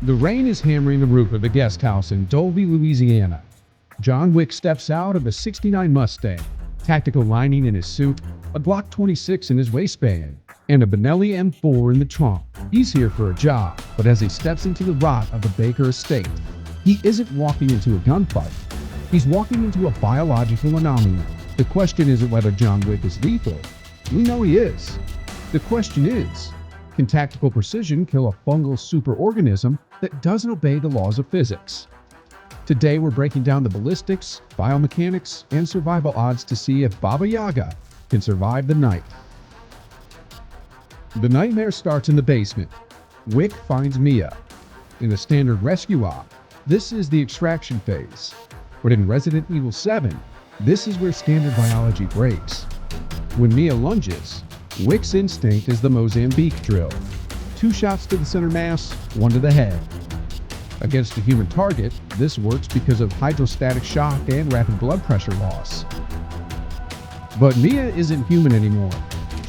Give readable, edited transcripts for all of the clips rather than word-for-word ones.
The rain is hammering the roof of the guest house in Dolby, Louisiana. John Wick steps out of a '69 Mustang, tactical lining in his suit, a Glock 26 in his waistband, and a Benelli M4 in the trunk. He's here for a job, but as he steps into the rot of the Baker estate, he isn't walking into a gunfight. He's walking into a biological anomaly. The question isn't whether John Wick is lethal. We know he is. The question is, can tactical precision kill a fungal superorganism that doesn't obey the laws of physics? Today we're breaking down the ballistics, biomechanics, and survival odds to see if Baba Yaga can survive the night. The nightmare starts in the basement. Wick finds Mia. In the standard rescue op, this is the extraction phase. But in Resident Evil 7, this is where standard biology breaks. When Mia lunges, Wick's instinct is the Mozambique drill. 2 shots to the center mass, 1 to the head. Against a human target, this works because of hydrostatic shock and rapid blood pressure loss. But Mia isn't human anymore.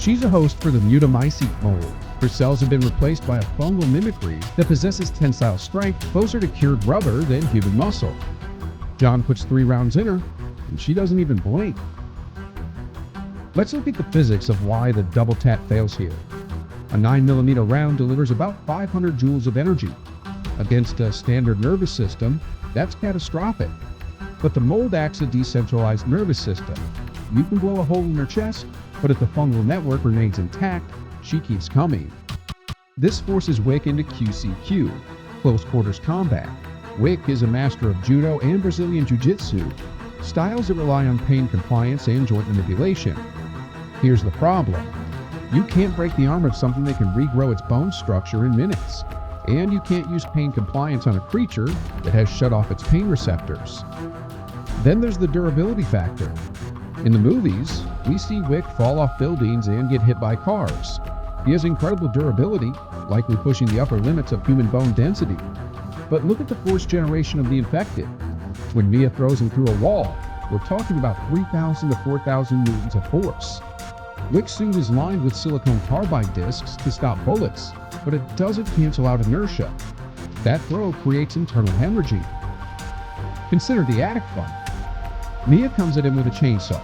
She's a host for the mutamycete mold. Her cells have been replaced by a fungal mimicry that possesses tensile strength closer to cured rubber than human muscle. John puts 3 rounds in her, and she doesn't even blink. Let's look at the physics of why the double tap fails here. A 9mm round delivers about 500 joules of energy. Against a standard nervous system, that's catastrophic. But the mold acts a decentralized nervous system. You can blow a hole in her chest, but if the fungal network remains intact, she keeps coming. This forces Wick into QCQ, close quarters combat. Wick is a master of judo and Brazilian jiu-jitsu, styles that rely on pain compliance and joint manipulation. Here's the problem. You can't break the arm of something that can regrow its bone structure in minutes. And you can't use pain compliance on a creature that has shut off its pain receptors. Then there's the durability factor. In the movies, we see Wick fall off buildings and get hit by cars. He has incredible durability, likely pushing the upper limits of human bone density. But look at the force generation of the infected. When Mia throws him through a wall, we're talking about 3,000 to 4,000 newtons of force. Wick's suit is lined with silicone carbide discs to stop bullets, but it doesn't cancel out inertia. That throw creates internal hemorrhaging. Consider the attic fight. Mia comes at him with a chainsaw.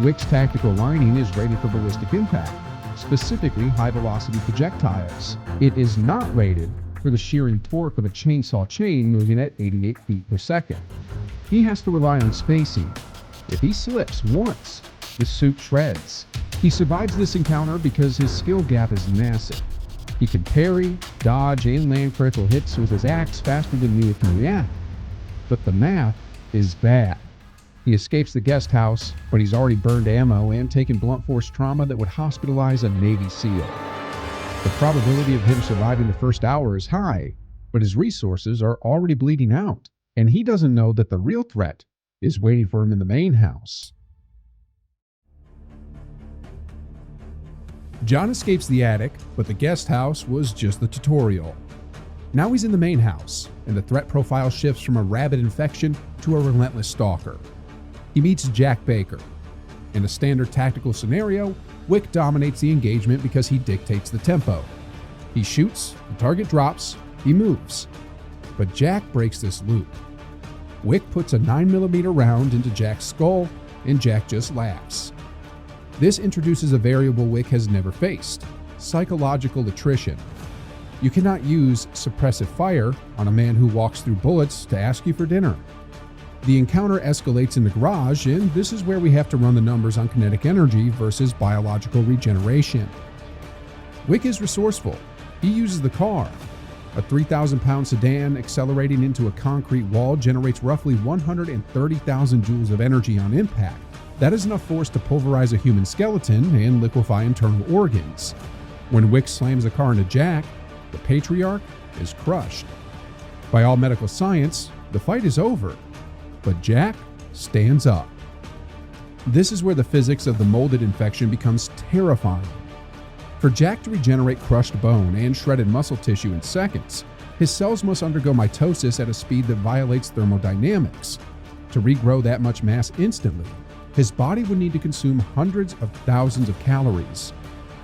Wick's tactical lining is rated for ballistic impact, specifically high-velocity projectiles. It is not rated for the shearing torque of a chainsaw chain moving at 88 feet per second. He has to rely on spacing. If he slips once, the suit shreds. He survives this encounter because his skill gap is massive. He can parry, dodge, and land critical hits with his axe faster than Mia can react. But the math is bad. He escapes the guest house, but he's already burned ammo and taken blunt force trauma that would hospitalize a Navy SEAL. The probability of him surviving the first hour is high, but his resources are already bleeding out, and he doesn't know that the real threat is waiting for him in the main house. John escapes the attic, but the guest house was just the tutorial. Now he's in the main house, and the threat profile shifts from a rabid infection to a relentless stalker. He meets Jack Baker. In a standard tactical scenario, Wick dominates the engagement because he dictates the tempo. He shoots, the target drops, he moves. But Jack breaks this loop. Wick puts a 9mm round into Jack's skull, and Jack just laughs. This introduces a variable Wick has never faced: psychological attrition. You cannot use suppressive fire on a man who walks through bullets to ask you for dinner. The encounter escalates in the garage, and this is where we have to run the numbers on kinetic energy versus biological regeneration. Wick is resourceful. He uses the car. A 3,000-pound sedan accelerating into a concrete wall generates roughly 130,000 joules of energy on impact. That is enough force to pulverize a human skeleton and liquefy internal organs. When Wick slams the car into Jack, the patriarch is crushed. By all medical science, the fight is over, but Jack stands up. This is where the physics of the molded infection becomes terrifying. For Jack to regenerate crushed bone and shredded muscle tissue in seconds, his cells must undergo mitosis at a speed that violates thermodynamics. To regrow that much mass instantly, his body would need to consume hundreds of thousands of calories.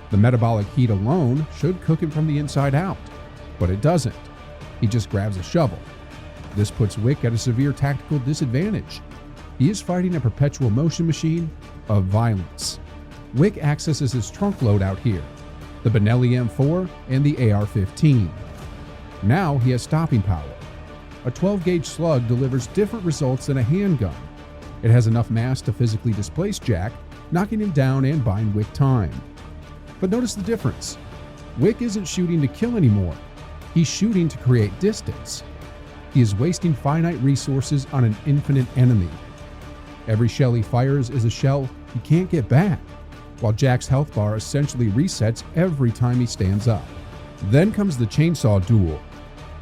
The metabolic heat alone should cook him from the inside out, but it doesn't. He just grabs a shovel. This puts Wick at a severe tactical disadvantage. He is fighting a perpetual motion machine of violence. Wick accesses his trunk loadout here, the Benelli M4 and the AR-15. Now he has stopping power. A 12-gauge slug delivers different results than a handgun. It has enough mass to physically displace Jack, knocking him down and buying Wick time. But notice the difference. Wick isn't shooting to kill anymore. He's shooting to create distance. He is wasting finite resources on an infinite enemy. Every shell he fires is a shell he can't get back, while Jack's health bar essentially resets every time he stands up. Then comes the chainsaw duel.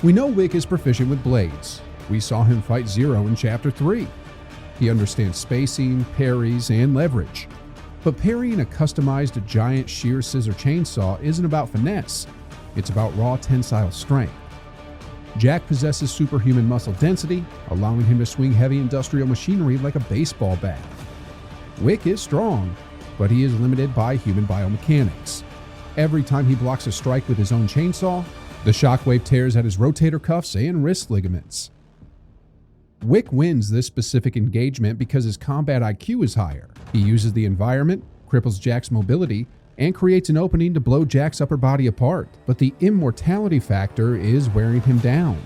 We know Wick is proficient with blades. We saw him fight Zero in Chapter 3. He understands spacing, parries, and leverage. But parrying a customized giant shear scissor chainsaw isn't about finesse. It's about raw tensile strength. Jack possesses superhuman muscle density, allowing him to swing heavy industrial machinery like a baseball bat. Wick is strong, but he is limited by human biomechanics. Every time he blocks a strike with his own chainsaw, the shockwave tears at his rotator cuffs and wrist ligaments. Wick wins this specific engagement because his combat IQ is higher. He uses the environment, cripples Jack's mobility, and creates an opening to blow Jack's upper body apart. But the immortality factor is wearing him down.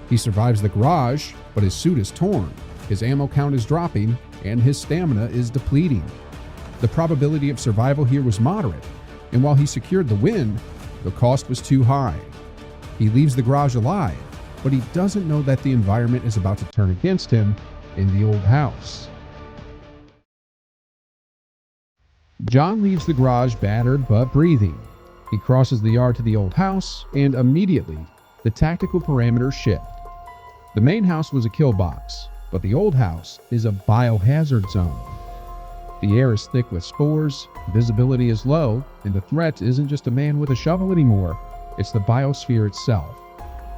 He survives the garage, but his suit is torn, his ammo count is dropping, and his stamina is depleting. The probability of survival here was moderate, and while he secured the win, the cost was too high. He leaves the garage alive, but he doesn't know that the environment is about to turn against him in the old house. John leaves the garage battered but breathing. He crosses the yard to the old house, and immediately, the tactical parameters shift. The main house was a kill box, but the old house is a biohazard zone. The air is thick with spores, visibility is low, and the threat isn't just a man with a shovel anymore, it's the biosphere itself.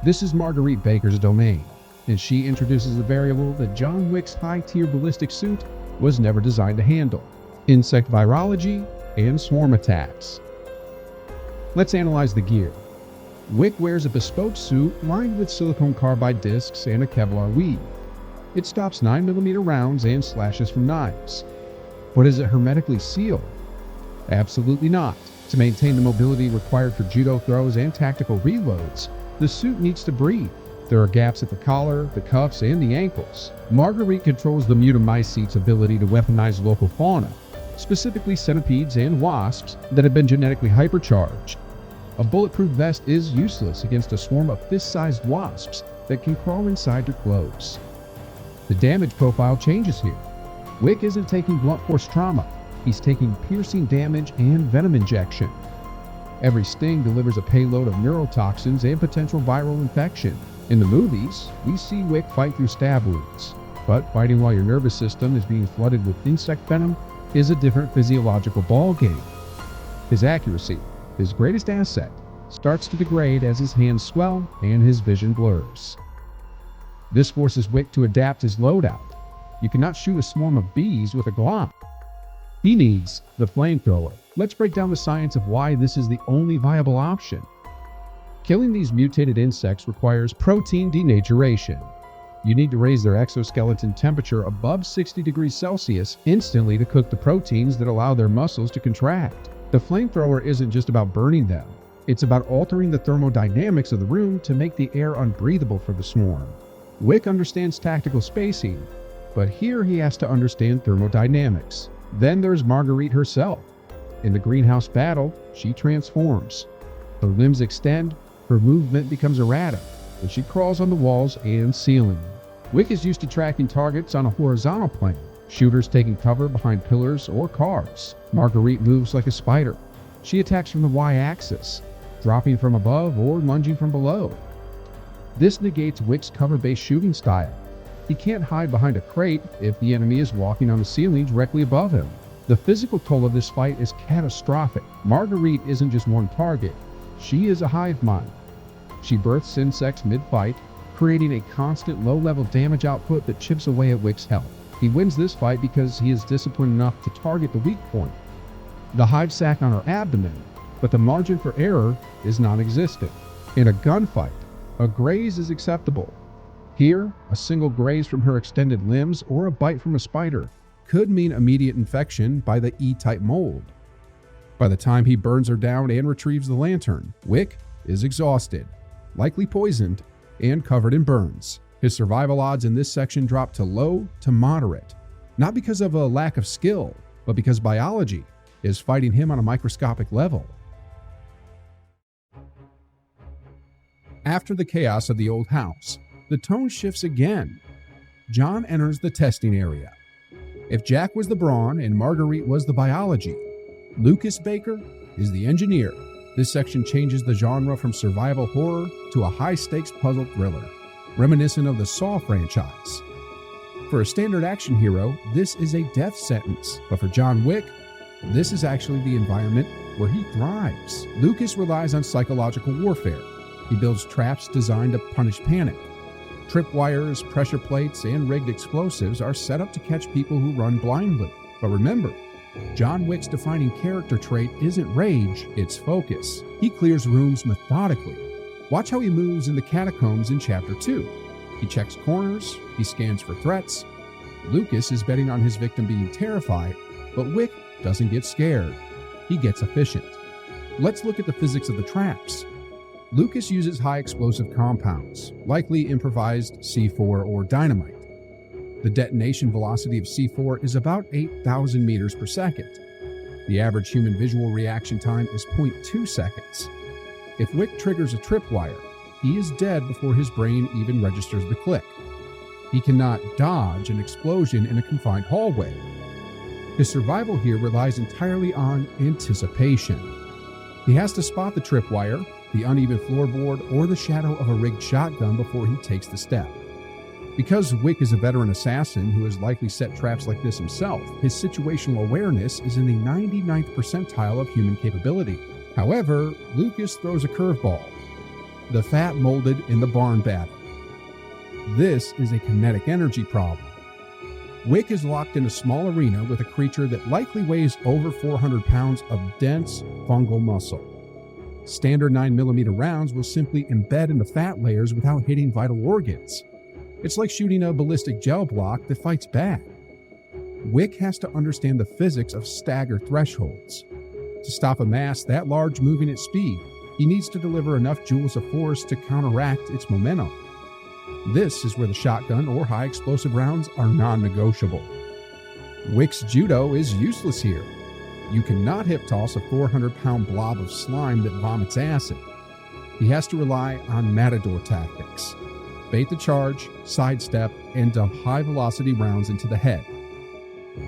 This is Marguerite Baker's domain, and she introduces a variable that John Wick's high-tier ballistic suit was never designed to handle: insect virology and swarm attacks. Let's analyze the gear. Wick wears a bespoke suit lined with silicone carbide discs and a Kevlar weave. It stops 9mm rounds and slashes from knives. But is it hermetically sealed? Absolutely not. To maintain the mobility required for judo throws and tactical reloads, the suit needs to breathe. There are gaps at the collar, the cuffs, and the ankles. Marguerite controls the mutamycete's ability to weaponize local fauna, specifically centipedes and wasps that have been genetically hypercharged. A bulletproof vest is useless against a swarm of fist-sized wasps that can crawl inside your clothes. The damage profile changes here. Wick isn't taking blunt force trauma, he's taking piercing damage and venom injection. Every sting delivers a payload of neurotoxins and potential viral infection. In the movies, we see Wick fight through stab wounds, but fighting while your nervous system is being flooded with insect venom is a different physiological ballgame. His accuracy, his greatest asset, starts to degrade as his hands swell and his vision blurs. This forces Wick to adapt his loadout. You cannot shoot a swarm of bees with a Glock. He needs the flamethrower. Let's break down the science of why this is the only viable option. Killing these mutated insects requires protein denaturation. You need to raise their exoskeleton temperature above 60 degrees Celsius instantly to cook the proteins that allow their muscles to contract. The flamethrower isn't just about burning them. It's about altering the thermodynamics of the room to make the air unbreathable for the swarm. Wick understands tactical spacing, but here he has to understand thermodynamics. Then there's Marguerite herself. In the greenhouse battle, she transforms. Her limbs extend, her movement becomes erratic, and she crawls on the walls and ceiling. Wick is used to tracking targets on a horizontal plane, shooters taking cover behind pillars or cars. Marguerite moves like a spider. She attacks from the y-axis, dropping from above or lunging from below. This negates Wick's cover-based shooting style. He can't hide behind a crate if the enemy is walking on the ceiling directly above him. The physical toll of this fight is catastrophic. Marguerite isn't just one target, she is a hive mind. She births insects mid-fight, creating a constant low-level damage output that chips away at Wick's health. He wins this fight because he is disciplined enough to target the weak point, the hive sac on her abdomen, but the margin for error is non-existent. In a gunfight, A graze is acceptable. Here, a single graze from her extended limbs or a bite from a spider could mean immediate infection by the E-type mold. By the time he burns her down and retrieves the lantern, Wick is exhausted, likely poisoned, and covered in burns. His survival odds in this section drop to low to moderate, not because of a lack of skill, but because biology is fighting him on a microscopic level. After the chaos of the old house, the tone shifts again. John enters the testing area. If Jack was the brawn and Marguerite was the biology, Lucas Baker is the engineer. This section changes the genre from survival horror to a high-stakes puzzle thriller, reminiscent of the Saw franchise. For a standard action hero, this is a death sentence, but for John Wick, this is actually the environment where he thrives. Lucas relies on psychological warfare. He builds traps designed to punish panic. Tripwires, pressure plates, and rigged explosives are set up to catch people who run blindly. But remember, John Wick's defining character trait isn't rage, it's focus. He clears rooms methodically. Watch how he moves in the catacombs in Chapter 2. He checks corners, he scans for threats. Lucas is betting on his victim being terrified, but Wick doesn't get scared. He gets efficient. Let's look at the physics of the traps. Lucas uses high explosive compounds, likely improvised C4 or dynamite. The detonation velocity of C4 is about 8,000 meters per second. The average human visual reaction time is 0.2 seconds. If Wick triggers a tripwire, he is dead before his brain even registers the click. He cannot dodge an explosion in a confined hallway. His survival here relies entirely on anticipation. He has to spot the tripwire, the uneven floorboard, or the shadow of a rigged shotgun before he takes the step. Because Wick is a veteran assassin who has likely set traps like this himself, his situational awareness is in the 99th percentile of human capability. However, Lucas throws a curveball. The fat molded in the barn battle. This is a kinetic energy problem. Wick is locked in a small arena with a creature that likely weighs over 400 pounds of dense fungal muscle. Standard 9mm rounds will simply embed in the fat layers without hitting vital organs. It's like shooting a ballistic gel block that fights back. Wick has to understand the physics of stagger thresholds. To stop a mass that large moving at speed, he needs to deliver enough joules of force to counteract its momentum. This is where the shotgun or high explosive rounds are non-negotiable. Wick's judo is useless here. You cannot hip toss a 400-pound blob of slime that vomits acid. He has to rely on matador tactics. Bait the charge, sidestep, and dump high-velocity rounds into the head.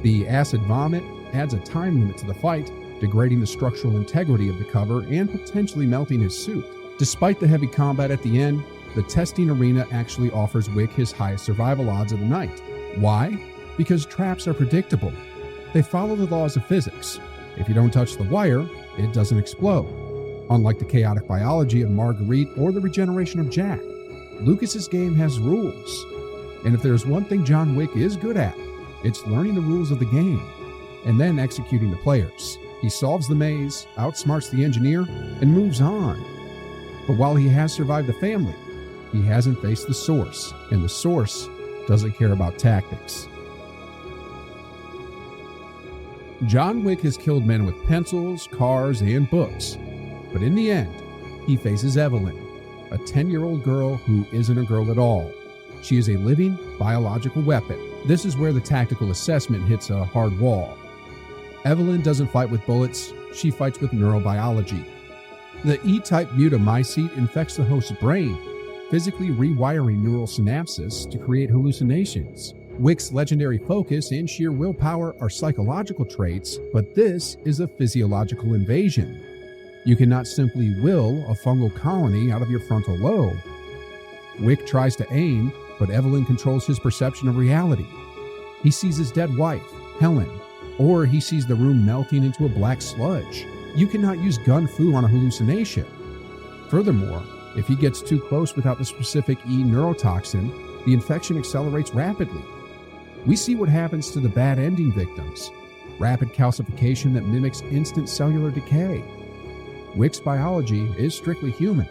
The acid vomit adds a time limit to the fight, degrading the structural integrity of the cover and potentially melting his suit. Despite the heavy combat at the end, the testing arena actually offers Wick his highest survival odds of the night. Why? Because traps are predictable. They follow the laws of physics. If you don't touch the wire, it doesn't explode. Unlike the chaotic biology of Marguerite or the regeneration of Jack, Lucas's game has rules. And if there's one thing John Wick is good at, it's learning the rules of the game and then executing the players. He solves the maze, outsmarts the engineer, and moves on. But while he has survived the family, he hasn't faced the source, and the source doesn't care about tactics. John Wick has killed men with pencils, cars, and books. But in the end, he faces Evelin, a 10-year-old girl who isn't a girl at all. She is a living biological weapon. This is where the tactical assessment hits a hard wall. Evelyn doesn't fight with bullets, she fights with neurobiology. The E-type mutamycete infects the host's brain, physically rewiring neural synapses to create hallucinations. Wick's legendary focus and sheer willpower are psychological traits, but this is a physiological invasion. You cannot simply will a fungal colony out of your frontal lobe. Wick tries to aim, but Evelyn controls his perception of reality. He sees his dead wife, Helen, or he sees the room melting into a black sludge. You cannot use gun fu on a hallucination. Furthermore, if he gets too close without the specific E neurotoxin, the infection accelerates rapidly. We see what happens to the bad ending victims. Rapid calcification that mimics instant cellular decay. Wick's biology is strictly human.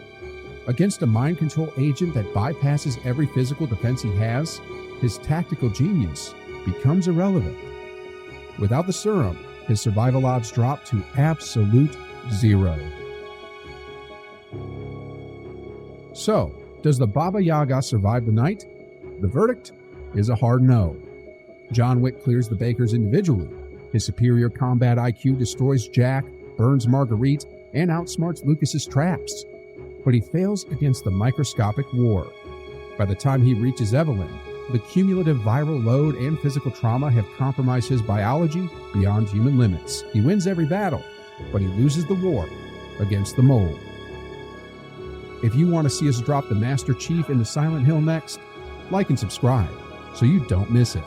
Against a mind control agent that bypasses every physical defense he has, his tactical genius becomes irrelevant. Without the serum, his survival odds drop to absolute zero. So, does the Baba Yaga survive the night? The verdict is a hard no. John Wick clears the Bakers individually. His superior combat IQ destroys Jack, burns Marguerite, and outsmarts Lucas's traps. But he fails against the microscopic war. By the time he reaches Evelin, the cumulative viral load and physical trauma have compromised his biology beyond human limits. He wins every battle, but he loses the war against the mold. If you want to see us drop the Master Chief into Silent Hill next, like and subscribe so you don't miss it.